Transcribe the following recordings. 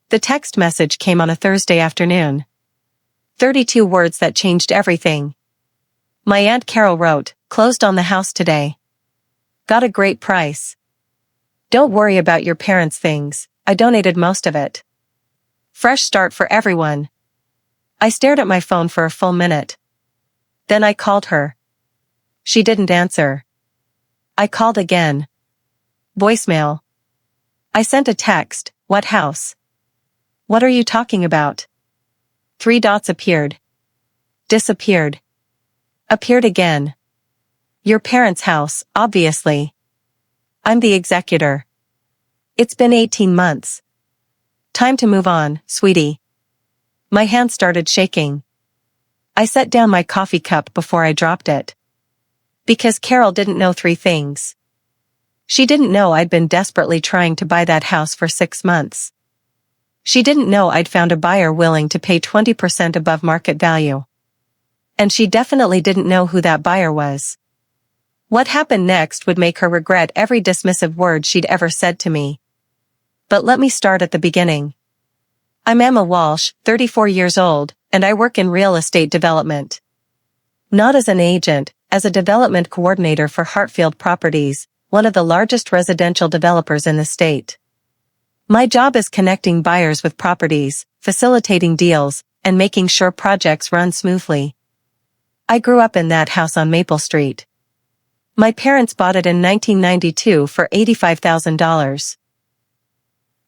The text message came on a Thursday afternoon. 32 words that changed everything. My Aunt Carol wrote, "Closed on the house today. Got a great price. Don't worry about your parents' things, I donated most of it. Fresh start for everyone." I stared at my phone for a full minute. Then I called her. She didn't answer. I called again. Voicemail. I sent a text, "What house? What are you talking about?" 3 dots appeared. Disappeared. Appeared again. Your parents' house, obviously. I'm the executor. It's been 18 months. Time to move on, sweetie. My hand started shaking. I set down my coffee cup before I dropped it. Because Carol didn't know 3 things. She didn't know I'd been desperately trying to buy that house for 6 months. She didn't know I'd found a buyer willing to pay 20% above market value. And she definitely didn't know who that buyer was. What happened next would make her regret every dismissive word she'd ever said to me. But let me start at the beginning. I'm Emma Walsh, 34 years old, and I work in real estate development. Not as an agent, as a development coordinator for Hartfield Properties, one of the largest residential developers in the state. My job is connecting buyers with properties, facilitating deals, and making sure projects run smoothly. I grew up in that house on Maple Street. My parents bought it in 1992 for $85,000.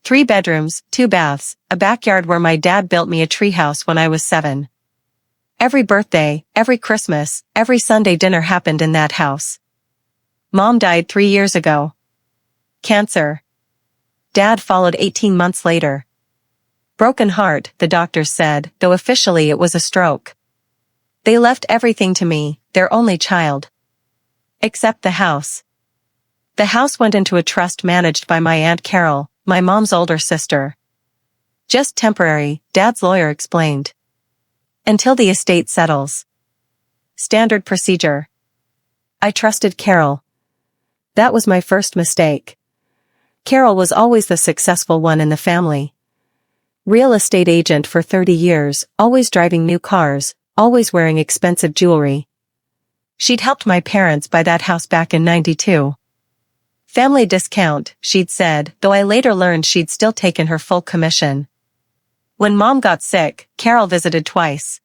3 bedrooms, 2 baths, a backyard where my dad built me a treehouse when I was 7. Every birthday, every Christmas, every Sunday dinner happened in that house. Mom died 3 years ago. Cancer. Dad followed 18 months later. Broken heart, the doctors said, though officially it was a stroke. They left everything to me, their only child. Except the house. The house went into a trust managed by my Aunt Carol, my mom's older sister. Just temporary, Dad's lawyer explained. Until the estate settles. Standard procedure. I trusted Carol. That was my first mistake. Carol was always the successful one in the family. Real estate agent for 30 years, always driving new cars, always wearing expensive jewelry. She'd helped my parents buy that house back in '92. Family discount, she'd said, though I later learned she'd still taken her full commission. When Mom got sick, Carol visited twice.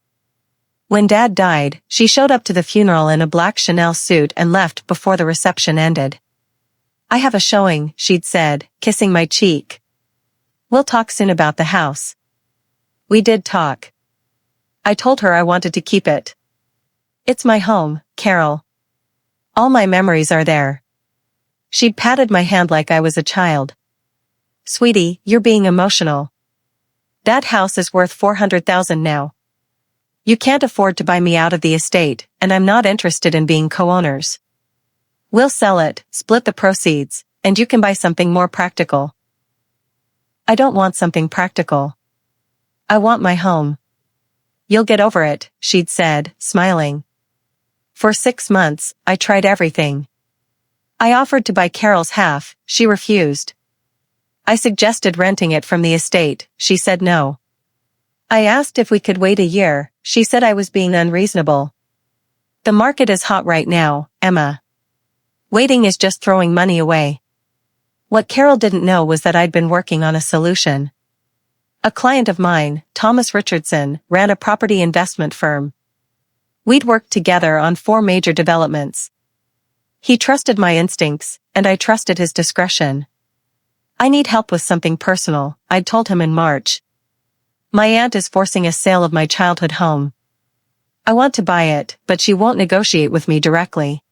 When Dad died, she showed up to the funeral in a black Chanel suit and left before the reception ended. I have a showing, she'd said, kissing my cheek. We'll talk soon about the house. We did talk. I told her I wanted to keep it. It's my home, Carol. All my memories are there. She'd patted my hand like I was a child. Sweetie, you're being emotional. That house is worth $400,000 now. You can't afford to buy me out of the estate, and I'm not interested in being co-owners. We'll sell it, split the proceeds, and you can buy something more practical. I don't want something practical. I want my home. You'll get over it, she'd said, smiling. For 6 months, I tried everything. I offered to buy Carol's half, she refused. I suggested renting it from the estate, she said no. I asked if we could wait a year, she said I was being unreasonable. The market is hot right now, Emma. Waiting is just throwing money away. What Carol didn't know was that I'd been working on a solution. A client of mine, Thomas Richardson, ran a property investment firm. We'd worked together on 4 major developments. He trusted my instincts, and I trusted his discretion. I need help with something personal, I'd told him in March. My aunt is forcing a sale of my childhood home. I want to buy it, but she won't negotiate with me directly.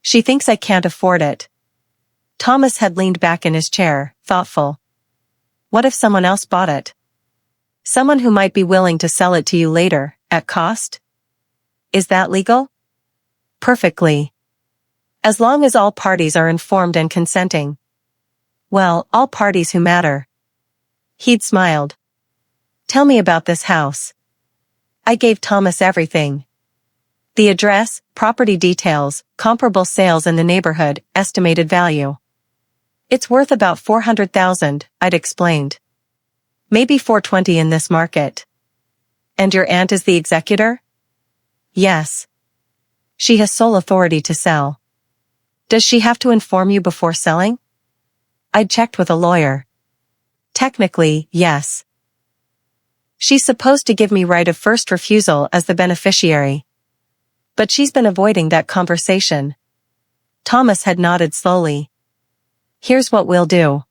She thinks I can't afford it. Thomas had leaned back in his chair, thoughtful. What if someone else bought it? Someone who might be willing to sell it to you later, at cost? Is that legal? Perfectly. As long as all parties are informed and consenting. Well, all parties who matter. He'd smiled. Tell me about this house. I gave Thomas everything. The address, property details, comparable sales in the neighborhood, estimated value. It's worth about $400,000, I'd explained. Maybe 420 in this market. And your aunt is the executor? Yes. She has sole authority to sell. Does she have to inform you before selling? I'd checked with a lawyer. Technically, yes. She's supposed to give me right of first refusal as the beneficiary. But she's been avoiding that conversation. Thomas had nodded slowly. Here's what we'll do.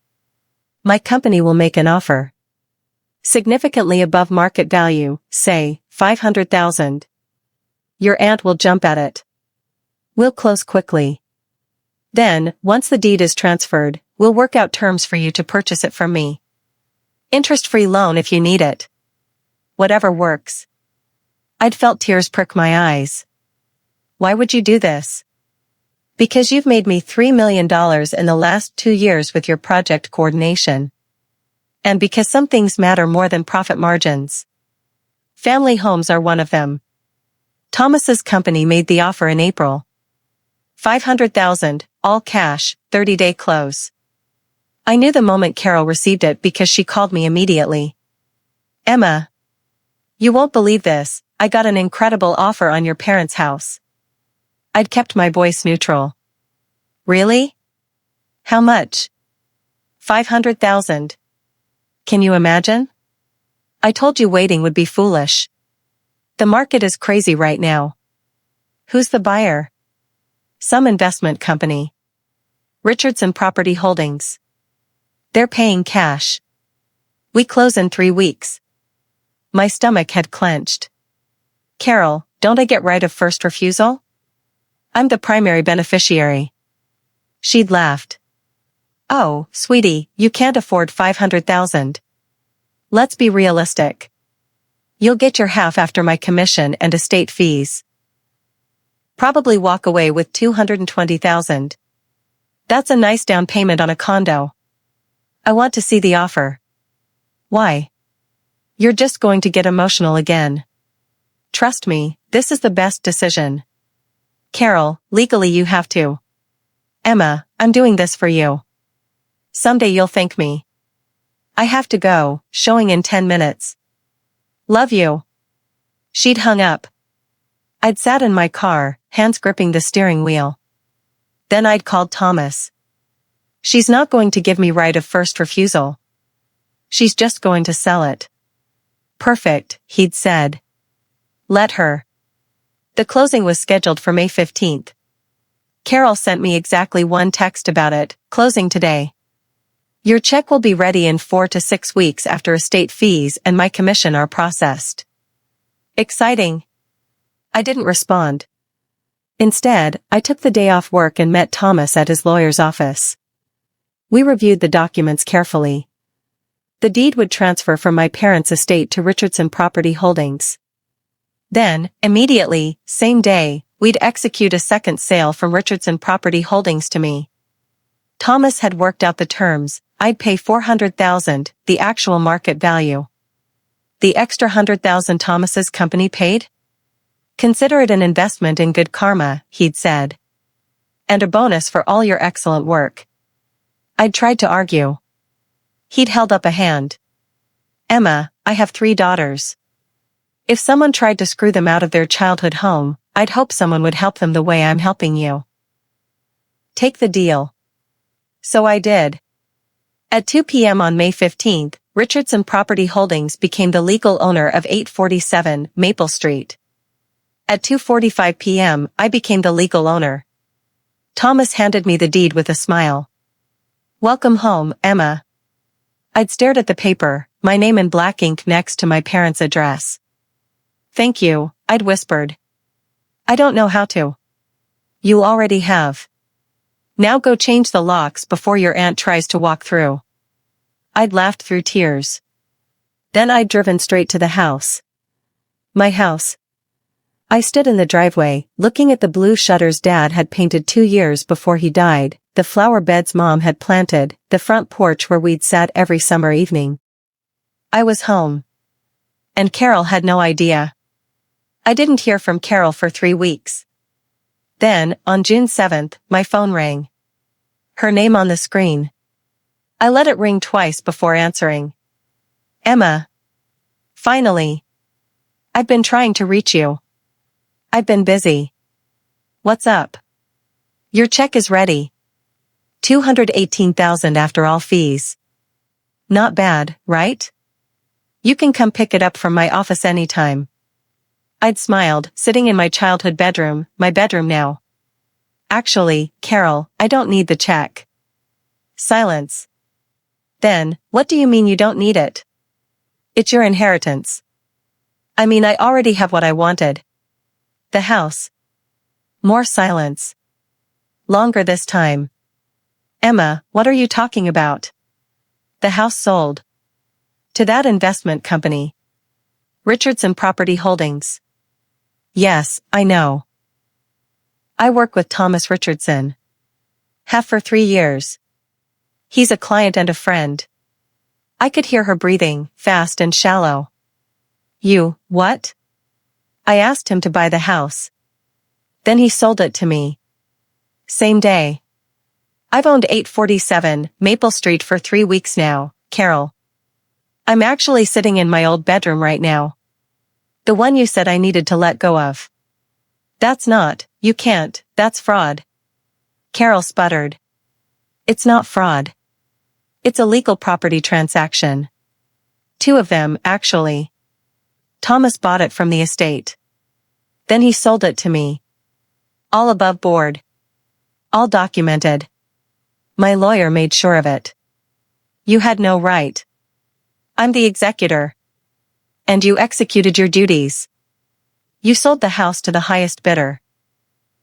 My company will make an offer. Significantly above market value, say, 500,000. Your aunt will jump at it. We'll close quickly. Then, once the deed is transferred, we'll work out terms for you to purchase it from me. Interest-free loan if you need it. Whatever works. I'd felt tears prick my eyes. Why would you do this? Because you've made me $3 million in the last 2 years with your project coordination. And because some things matter more than profit margins. Family homes are one of them. Thomas's company made the offer in April. 500,000, all cash, 30-day close. I knew the moment Carol received it because she called me immediately. Emma. You won't believe this, I got an incredible offer on your parents' house. I'd kept my voice neutral. Really? How much? 500,000. Can you imagine? I told you waiting would be foolish. The market is crazy right now. Who's the buyer? Some investment company. Richardson Property Holdings. They're paying cash. We close in 3 weeks. My stomach had clenched. Carol, don't I get right of first refusal? I'm the primary beneficiary. She'd laughed. Oh, sweetie, you can't afford 500,000. Let's be realistic. You'll get your half after my commission and estate fees. Probably walk away with 220,000. That's a nice down payment on a condo. I want to see the offer. Why? You're just going to get emotional again. Trust me, this is the best decision. Carol, legally you have to. Emma, I'm doing this for you. Someday you'll thank me. I have to go, showing in 10 minutes. Love you. She'd hung up. I'd sat in my car, hands gripping the steering wheel. Then I'd called Thomas. She's not going to give me right of first refusal. She's just going to sell it. Perfect, he'd said. Let her. The closing was scheduled for May 15th. Carol sent me exactly one text about it, closing today. Your check will be ready in 4 to 6 weeks after estate fees and my commission are processed. Exciting. I didn't respond. Instead, I took the day off work and met Thomas at his lawyer's office. We reviewed the documents carefully. The deed would transfer from my parents' estate to Richardson Property Holdings. Then, immediately, same day, we'd execute a second sale from Richardson Property Holdings to me. Thomas had worked out the terms. I'd pay 400,000, the actual market value. The extra 100,000 Thomas's company paid? Consider it an investment in good karma, he'd said. And a bonus for all your excellent work. I'd tried to argue. He'd held up a hand. Emma, I have 3 daughters. If someone tried to screw them out of their childhood home, I'd hope someone would help them the way I'm helping you. Take the deal. So I did. At 2 p.m. on May 15th, Richardson Property Holdings became the legal owner of 847 Maple Street. At 2:45 p.m., I became the legal owner. Thomas handed me the deed with a smile. Welcome home, Emma. I'd stared at the paper, my name in black ink next to my parents' address. Thank you, I'd whispered. I don't know how to. You already have. Now go change the locks before your aunt tries to walk through. I'd laughed through tears. Then I'd driven straight to the house. My house. I stood in the driveway, looking at the blue shutters Dad had painted 2 years before he died, the flower beds Mom had planted, the front porch where we'd sat every summer evening. I was home. And Carol had no idea. I didn't hear from Carol for 3 weeks. Then, on June 7th, my phone rang. Her name on the screen. I let it ring twice before answering. Emma. Finally. I've been trying to reach you. I've been busy. What's up? Your check is ready. $218,000 after all fees. Not bad, right? You can come pick it up from my office anytime. I'd smiled, sitting in my childhood bedroom, my bedroom now. Actually, Carol, I don't need the check. Silence. Then, what do you mean you don't need it? It's your inheritance. I mean, I already have what I wanted. The house. More silence. Longer this time. Emma, what are you talking about? The house sold. To that investment company. Richardson Property Holdings. Yes, I know. I work with Thomas Richardson. Have for 3 years. He's a client and a friend. I could hear her breathing, fast and shallow. You, what? I asked him to buy the house. Then he sold it to me. Same day. I've owned 847 Maple Street for 3 weeks now, Carol. I'm actually sitting in my old bedroom right now. The one you said I needed to let go of. That's not, you can't, that's fraud. Carol sputtered. It's not fraud. It's a legal property transaction. 2 of them, actually. Thomas bought it from the estate. Then he sold it to me. All above board. All documented. My lawyer made sure of it. You had no right. I'm the executor. And you executed your duties. You sold the house to the highest bidder.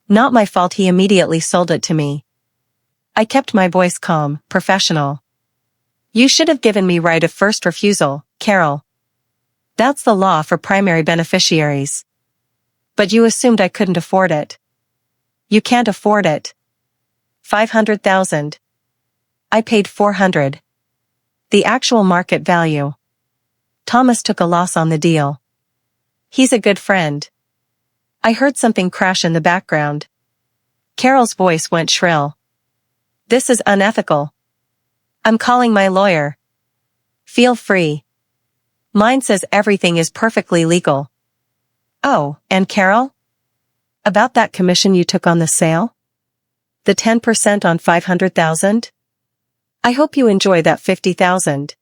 Not my fault he immediately sold it to me. I kept my voice calm, professional. You should have given me right of first refusal, Carol. That's the law for primary beneficiaries. But you assumed I couldn't afford it. You can't afford it. $500,000. I paid $400. The actual market value. Thomas took a loss on the deal. He's a good friend. I heard something crash in the background. Carol's voice went shrill. This is unethical. I'm calling my lawyer. Feel free. Mine says everything is perfectly legal. Oh, and Carol? About that commission you took on the sale? The 10% on $500,000? I hope you enjoy that $50,000.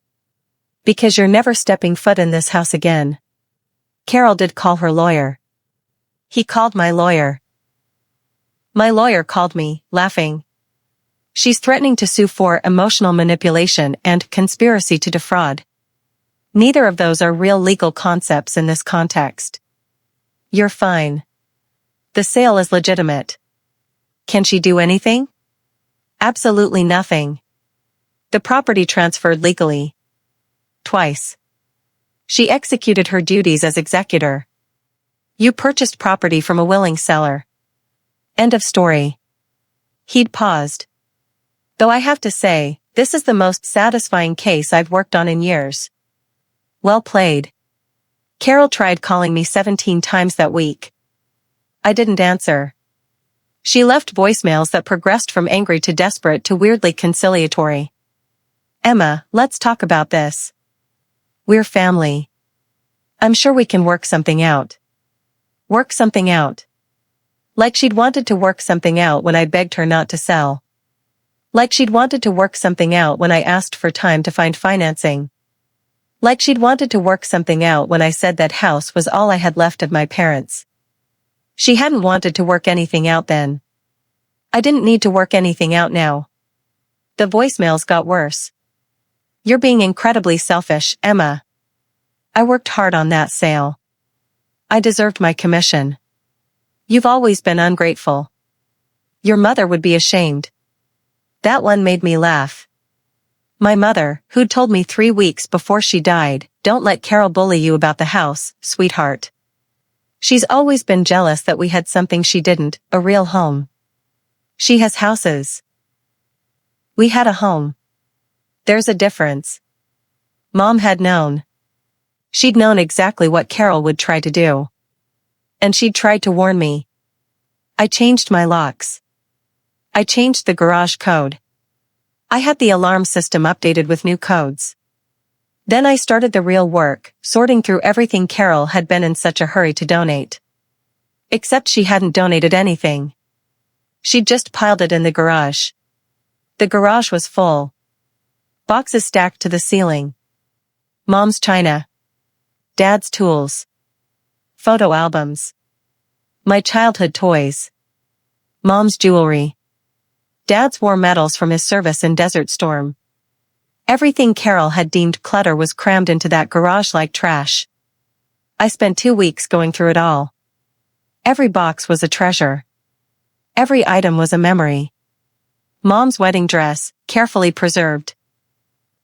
Because you're never stepping foot in this house again. Carol did call her lawyer. He called my lawyer. My lawyer called me, laughing. She's threatening to sue for emotional manipulation and conspiracy to defraud. Neither of those are real legal concepts in this context. You're fine. The sale is legitimate. Can she do anything? Absolutely nothing. The property transferred legally. Twice. She executed her duties as executor. You purchased property from a willing seller. End of story. He'd paused. Though I have to say, this is the most satisfying case I've worked on in years. Well played. Carol tried calling me 17 times that week. I didn't answer. She left voicemails that progressed from angry to desperate to weirdly conciliatory. Emma, let's talk about this. We're family. I'm sure we can work something out. Work something out. Like she'd wanted to work something out when I begged her not to sell. Like she'd wanted to work something out when I asked for time to find financing. Like she'd wanted to work something out when I said that house was all I had left of my parents. She hadn't wanted to work anything out then. I didn't need to work anything out now. The voicemails got worse. You're being incredibly selfish, Emma. I worked hard on that sale. I deserved my commission. You've always been ungrateful. Your mother would be ashamed. That one made me laugh. My mother, who'd told me 3 weeks before she died, don't let Carol bully you about the house, sweetheart. She's always been jealous that we had something she didn't, a real home. She has houses. We had a home. There's a difference. Mom had known. She'd known exactly what Carol would try to do. And she'd tried to warn me. I changed my locks. I changed the garage code. I had the alarm system updated with new codes. Then I started the real work, sorting through everything Carol had been in such a hurry to donate. Except she hadn't donated anything. She'd just piled it in the garage. The garage was full. Boxes stacked to the ceiling. Mom's china. Dad's tools. Photo albums. My childhood toys. Mom's jewelry. Dad's war medals from his service in Desert Storm. Everything Carol had deemed clutter was crammed into that garage like trash. I spent 2 weeks going through it all. Every box was a treasure. Every item was a memory. Mom's wedding dress, carefully preserved.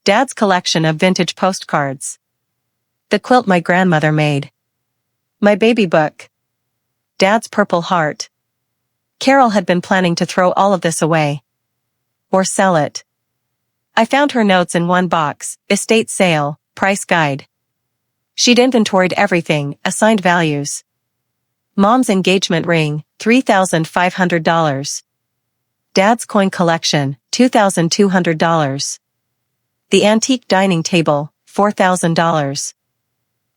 Dad's collection of vintage postcards. The quilt my grandmother made. My baby book. Dad's Purple Heart. Carol had been planning to throw all of this away. Or sell it. I found her notes in one box, estate sale, price guide. She'd inventoried everything, assigned values. Mom's engagement ring, $3,500. Dad's coin collection, $2,200. The antique dining table, $4,000.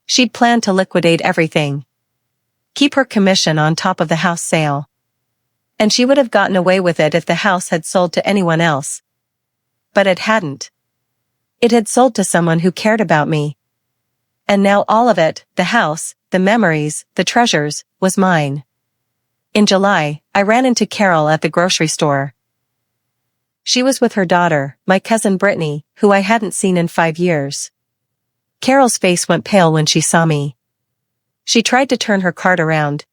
She'd planned to liquidate everything. Keep her commission on top of the house sale. And she would have gotten away with it if the house had sold to anyone else. But it hadn't. It had sold to someone who cared about me. And now all of it, the house, the memories, the treasures, was mine. In July, I ran into Carol at the grocery store. She was with her daughter, my cousin Brittany, who I hadn't seen in 5 years. Carol's face went pale when she saw me. She tried to turn her cart around.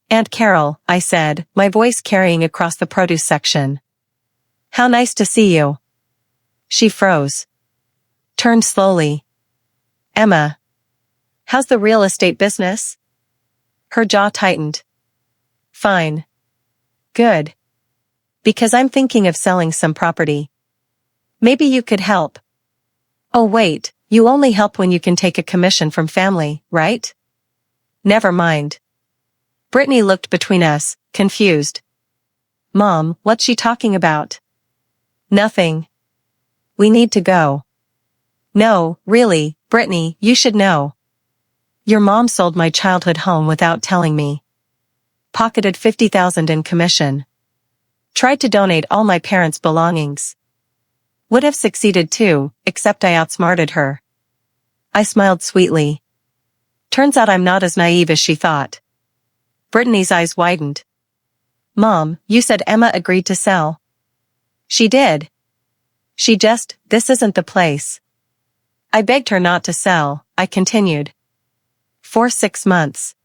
"Aunt Carol," I said, my voice carrying across the produce section. "How nice to see you." She froze. Turned slowly. "Emma. How's the real estate business?" Her jaw tightened. "Fine. Good. Because I'm thinking of selling some property. Maybe you could help." "Oh wait, you only help when you can take a commission from family, right?" "Never mind." Brittany looked between us, confused. "Mom, what's she talking about?" "Nothing. We need to go." "No, really, Brittany, you should know. Your mom sold my childhood home without telling me. Pocketed $50,000 in commission. Tried to donate all my parents' belongings. Would have succeeded too, except I outsmarted her." I smiled sweetly. Turns out I'm not as naive as she thought. Brittany's eyes widened. "Mom, you said Emma agreed to sell." "She did. This isn't the place." I begged her not to sell, I continued. For 6 months.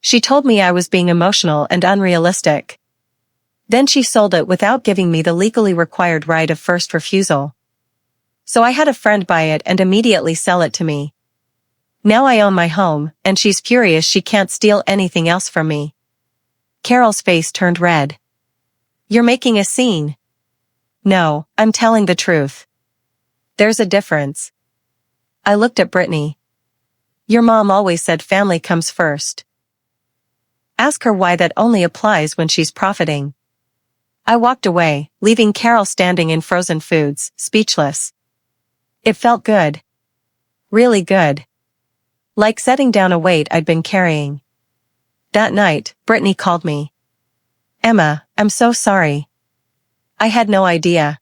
She told me I was being emotional and unrealistic. Then she sold it without giving me the legally required right of first refusal. So I had a friend buy it and immediately sell it to me. Now I own my home, and she's furious she can't steal anything else from me. Carol's face turned red. "You're making a scene." "No, I'm telling the truth. There's a difference." I looked at Brittany. "Your mom always said family comes first. Ask her why that only applies when she's profiting." I walked away, leaving Carol standing in frozen foods, speechless. It felt good. Really good. Like setting down a weight I'd been carrying. That night, Brittany called me. "Emma, I'm so sorry. I had no idea.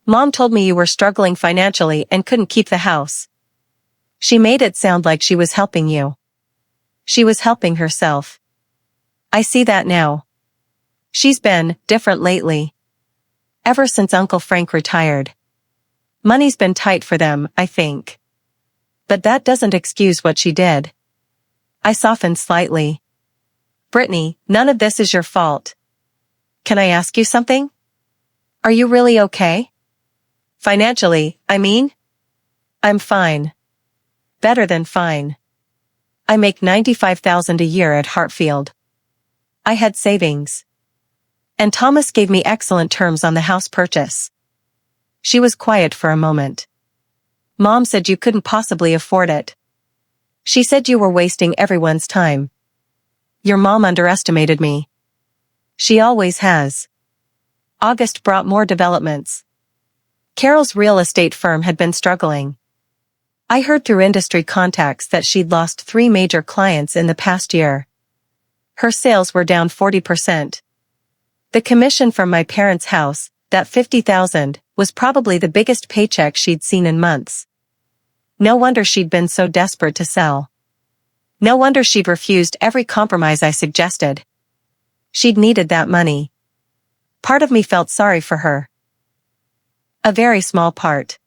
Mom told me you were struggling financially and couldn't keep the house. She made it sound like she was helping you. She was helping herself. I see that now. She's been different lately. Ever since Uncle Frank retired. Money's been tight for them, I think. But that doesn't excuse what she did." I softened slightly. "Brittany, none of this is your fault. Can I ask you something? Are you really okay? Financially, I mean?" "I'm fine. Better than fine. I make $95,000 a year at Hartfield. I had savings. And Thomas gave me excellent terms on the house purchase." She was quiet for a moment. "Mom said you couldn't possibly afford it. She said you were wasting everyone's time. Your mom underestimated me. She always has." August brought more developments. Carol's real estate firm had been struggling. I heard through industry contacts that she'd lost 3 major clients in the past year. Her sales were down 40%. The commission from my parents' house, that $50,000, was probably the biggest paycheck she'd seen in months. No wonder she'd been so desperate to sell. No wonder she'd refused every compromise I suggested. She'd needed that money. Part of me felt sorry for her. A very small part.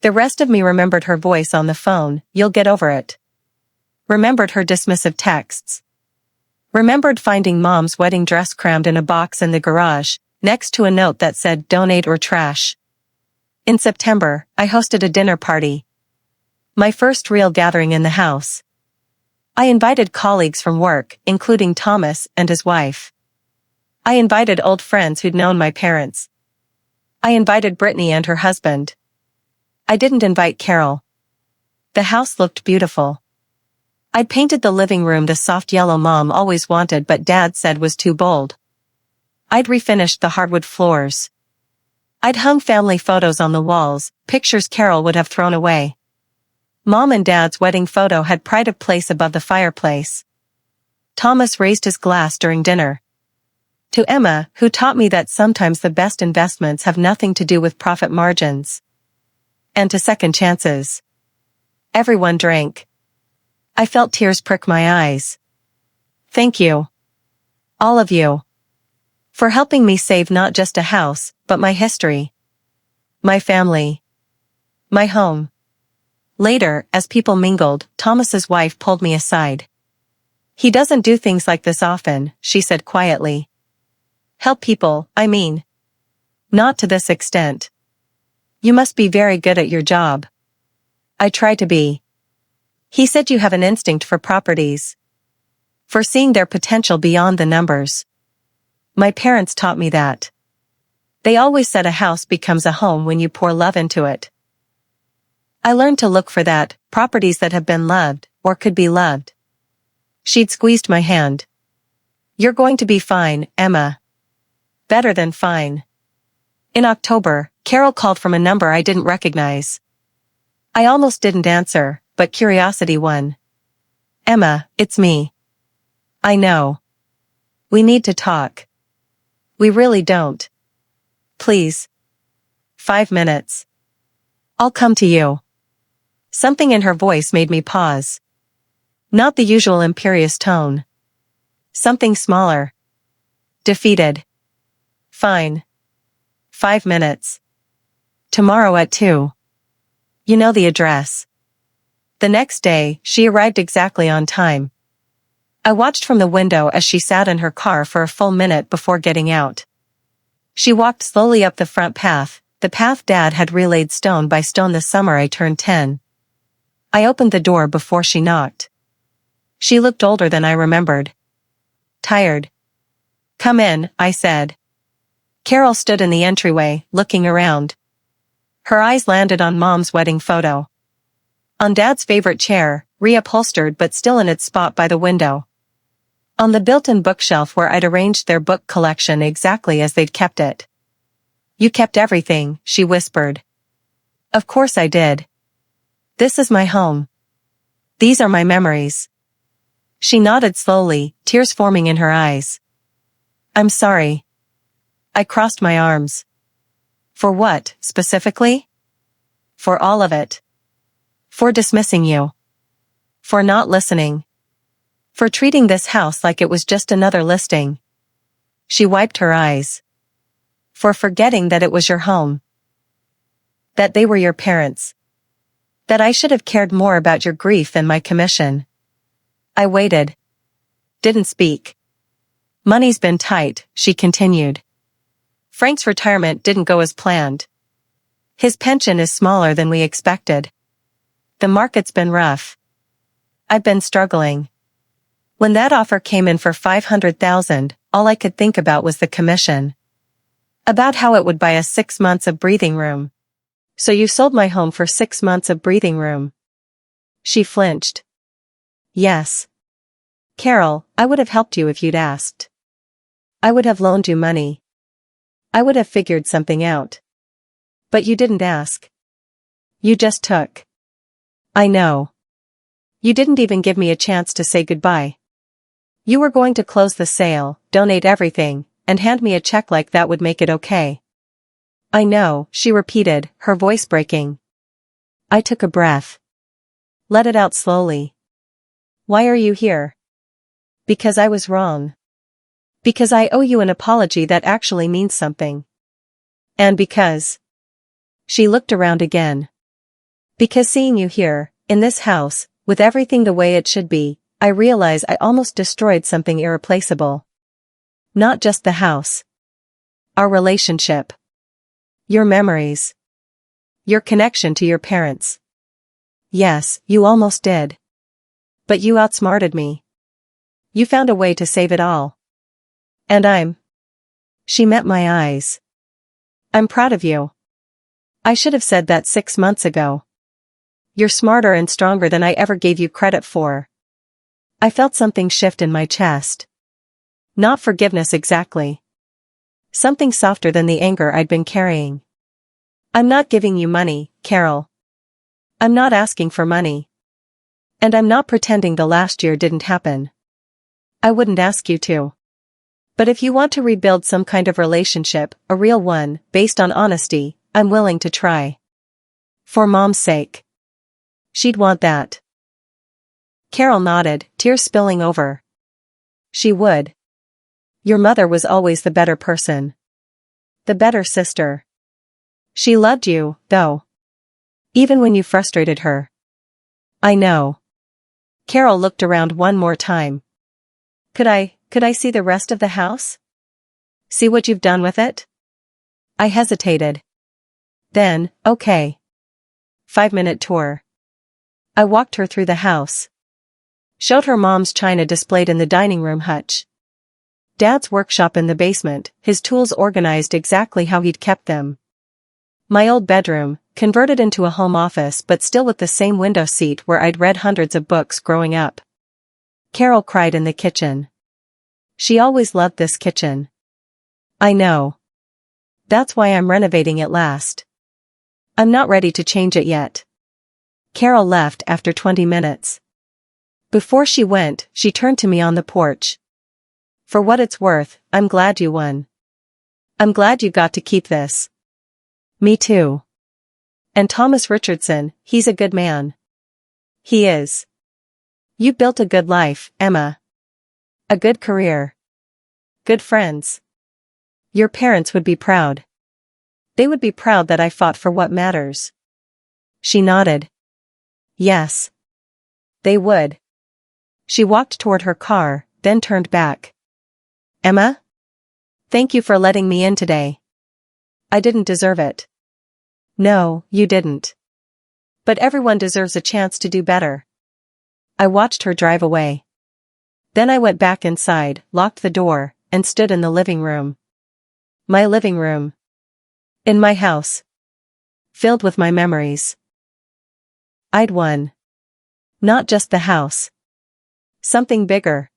The rest of me remembered her voice on the phone, "You'll get over it." Remembered her dismissive texts. Remembered finding Mom's wedding dress crammed in a box in the garage, next to a note that said donate or trash. In September, I hosted a dinner party. My first real gathering in the house. I invited colleagues from work, including Thomas and his wife. I invited old friends who'd known my parents. I invited Brittany and her husband. I didn't invite Carol. The house looked beautiful. I'd painted the living room the soft yellow Mom always wanted but Dad said was too bold. I'd refinished the hardwood floors. I'd hung family photos on the walls, pictures Carol would have thrown away. Mom and Dad's wedding photo had pride of place above the fireplace. Thomas raised his glass during dinner. To Emma, who taught me that sometimes the best investments have nothing to do with profit margins. And to second chances. Everyone drank. I felt tears prick my eyes. Thank you. All of you. For helping me save not just a house, but my history. My family. My home. Later, as people mingled, Thomas's wife pulled me aside. "He doesn't do things like this often," she said quietly. "Help people, I mean. Not to this extent. You must be very good at your job." I try to be. "He said you have an instinct for properties. For seeing their potential beyond the numbers. My parents taught me that. They always said a house becomes a home when you pour love into it. I learned to look for that, properties that have been loved, or could be loved." She'd squeezed my hand. "You're going to be fine, Emma. Better than fine." In October, Carol called from a number I didn't recognize. I almost didn't answer, but curiosity won. "Emma, it's me." "I know. We need to talk." "We really don't. Please. 5 minutes. I'll come to you." Something in her voice made me pause. Not the usual imperious tone. Something smaller. Defeated. "Fine. 5 minutes. Tomorrow at 2. You know the address." The next day, she arrived exactly on time. I watched from the window as she sat in her car for a full minute before getting out. She walked slowly up the front path, the path Dad had relaid stone by stone the summer I turned 10. I opened the door before she knocked. She looked older than I remembered. Tired. "Come in," I said. Carol stood in the entryway, looking around. Her eyes landed on Mom's wedding photo. On Dad's favorite chair, reupholstered but still in its spot by the window. On the built-in bookshelf where I'd arranged their book collection exactly as they'd kept it. "You kept everything," she whispered. "Of course I did. This is my home. These are my memories." She nodded slowly, tears forming in her eyes. "I'm sorry." I crossed my arms. "For what, specifically?" "For all of it. For dismissing you. For not listening. For treating this house like it was just another listing." She wiped her eyes. "For forgetting that it was your home. That they were your parents. That I should have cared more about your grief than my commission." I waited. Didn't speak. "Money's been tight," she continued. "Frank's retirement didn't go as planned. His pension is smaller than we expected. The market's been rough. I've been struggling. When that offer came in for $500,000, all I could think about was the commission. About how it would buy us 6 months of breathing room." "So you sold my home for 6 months of breathing room?" She flinched. "Yes. Carol, I would have helped you if you'd asked. I would have loaned you money. I would have figured something out. But you didn't ask. You just took." I know. You didn't even give me a chance to say goodbye. You were going to close the sale, donate everything, and hand me a check like that would make it okay. I know, she repeated, her voice breaking. I took a breath. Let it out slowly. Why are you here? Because I was wrong. Because I owe you an apology that actually means something. And because. She looked around again. Because seeing you here, in this house, with everything the way it should be, I realize I almost destroyed something irreplaceable. Not just the house. Our relationship. Your memories. Your connection to your parents. Yes, you almost did. But you outsmarted me. You found a way to save it all. And She met my eyes. I'm proud of you. I should have said that 6 months ago. You're smarter and stronger than I ever gave you credit for. I felt something shift in my chest. Not forgiveness exactly. Something softer than the anger I'd been carrying. I'm not giving you money, Carol. I'm not asking for money. And I'm not pretending the last year didn't happen. I wouldn't ask you to. But if you want to rebuild some kind of relationship, a real one, based on honesty, I'm willing to try. For Mom's sake. She'd want that. Carol nodded, tears spilling over. She would. Your mother was always the better person. The better sister. She loved you, though. Even when you frustrated her. I know. Carol looked around one more time. Could I see the rest of the house? See what you've done with it? I hesitated. Then, okay. 5-minute tour. I walked her through the house. Showed her Mom's china displayed in the dining room hutch. Dad's workshop in the basement, his tools organized exactly how he'd kept them. My old bedroom, converted into a home office but still with the same window seat where I'd read hundreds of books growing up. Carol cried in the kitchen. She always loved this kitchen. I know. That's why I'm renovating it last. I'm not ready to change it yet. Carol left after 20 minutes. Before she went, she turned to me on the porch. For what it's worth, I'm glad you won. I'm glad you got to keep this. Me too. And Thomas Richardson, he's a good man. He is. You built a good life, Emma. A good career. Good friends. Your parents would be proud. They would be proud that I fought for what matters. She nodded. Yes. They would. She walked toward her car, then turned back. Emma? Thank you for letting me in today. I didn't deserve it. No, you didn't. But everyone deserves a chance to do better. I watched her drive away. Then I went back inside, locked the door, and stood in the living room. My living room. In my house. Filled with my memories. I'd won. Not just the house. Something bigger.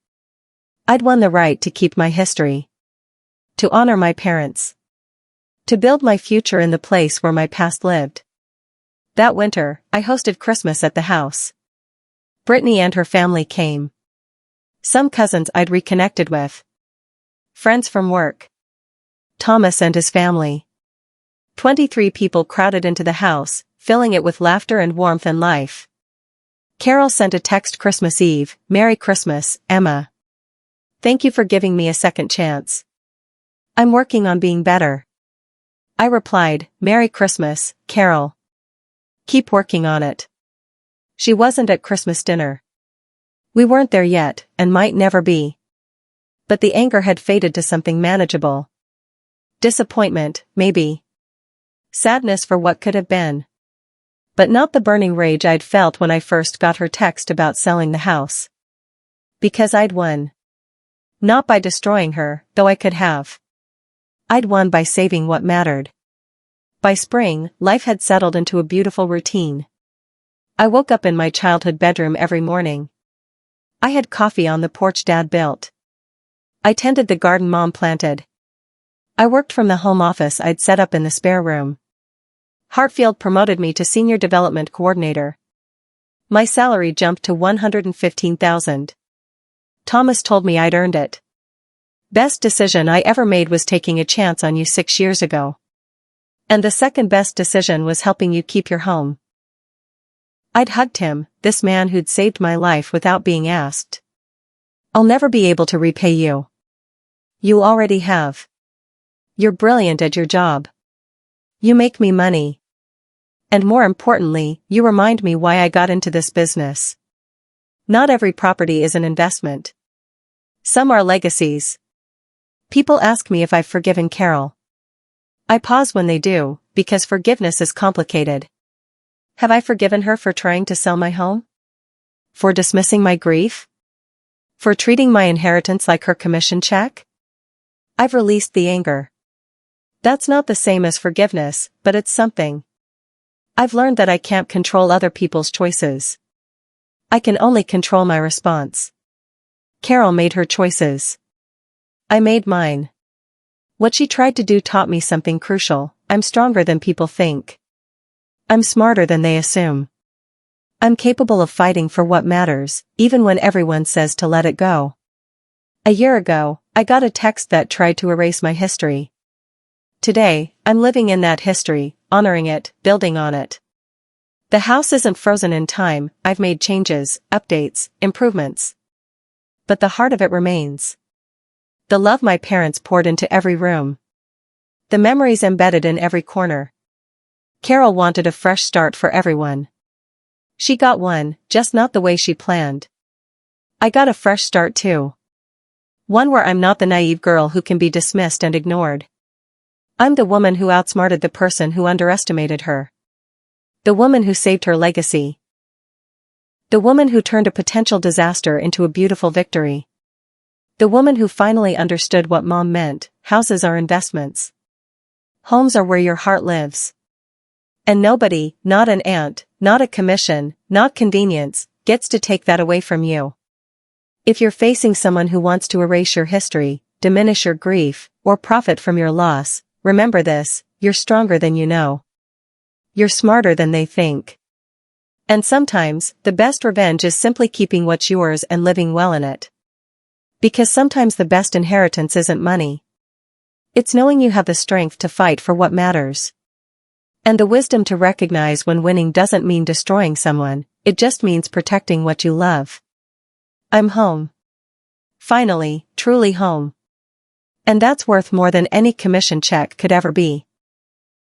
I'd won the right to keep my history. To honor my parents. To build my future in the place where my past lived. That winter, I hosted Christmas at the house. Brittany and her family came. Some cousins I'd reconnected with. Friends from work. Thomas and his family. 23 people crowded into the house, filling it with laughter and warmth and life. Carol sent a text Christmas Eve, "Merry Christmas, Emma. Thank you for giving me a second chance. I'm working on being better." I replied, "Merry Christmas, Carol. Keep working on it." She wasn't at Christmas dinner. We weren't there yet, and might never be. But the anger had faded to something manageable. Disappointment, maybe. Sadness for what could have been. But not the burning rage I'd felt when I first got her text about selling the house. Because I'd won. Not by destroying her, though I could have. I'd won by saving what mattered. By spring, life had settled into a beautiful routine. I woke up in my childhood bedroom every morning. I had coffee on the porch Dad built. I tended the garden Mom planted. I worked from the home office I'd set up in the spare room. Hartfield promoted me to Senior Development Coordinator. My salary jumped to $115,000. Thomas told me I'd earned it. Best decision I ever made was taking a chance on you 6 years ago. And the second best decision was helping you keep your home. I'd hugged him, this man who'd saved my life without being asked. I'll never be able to repay you. You already have. You're brilliant at your job. You make me money. And more importantly, you remind me why I got into this business. Not every property is an investment. Some are legacies. People ask me if I've forgiven Carol. I pause when they do, because forgiveness is complicated. Have I forgiven her for trying to sell my home? For dismissing my grief? For treating my inheritance like her commission check? I've released the anger. That's not the same as forgiveness, but it's something. I've learned that I can't control other people's choices. I can only control my response. Carol made her choices. I made mine. What she tried to do taught me something crucial. I'm stronger than people think. I'm smarter than they assume. I'm capable of fighting for what matters, even when everyone says to let it go. A year ago, I got a text that tried to erase my history. Today, I'm living in that history, honoring it, building on it. The house isn't frozen in time. I've made changes, updates, improvements. But the heart of it remains. The love my parents poured into every room. The memories embedded in every corner. Carol wanted a fresh start for everyone. She got one, just not the way she planned. I got a fresh start too. One where I'm not the naive girl who can be dismissed and ignored. I'm the woman who outsmarted the person who underestimated her. The woman who saved her legacy. The woman who turned a potential disaster into a beautiful victory. The woman who finally understood what mom meant. Houses are investments. Homes are where your heart lives. And nobody, not an aunt, not a commission, not convenience, gets to take that away from you. If you're facing someone who wants to erase your history, diminish your grief, or profit from your loss, remember this: you're stronger than you know. You're smarter than they think. And sometimes, the best revenge is simply keeping what's yours and living well in it. Because sometimes the best inheritance isn't money. It's knowing you have the strength to fight for what matters. And the wisdom to recognize when winning doesn't mean destroying someone, it just means protecting what you love. I'm home. Finally, truly home. And that's worth more than any commission check could ever be.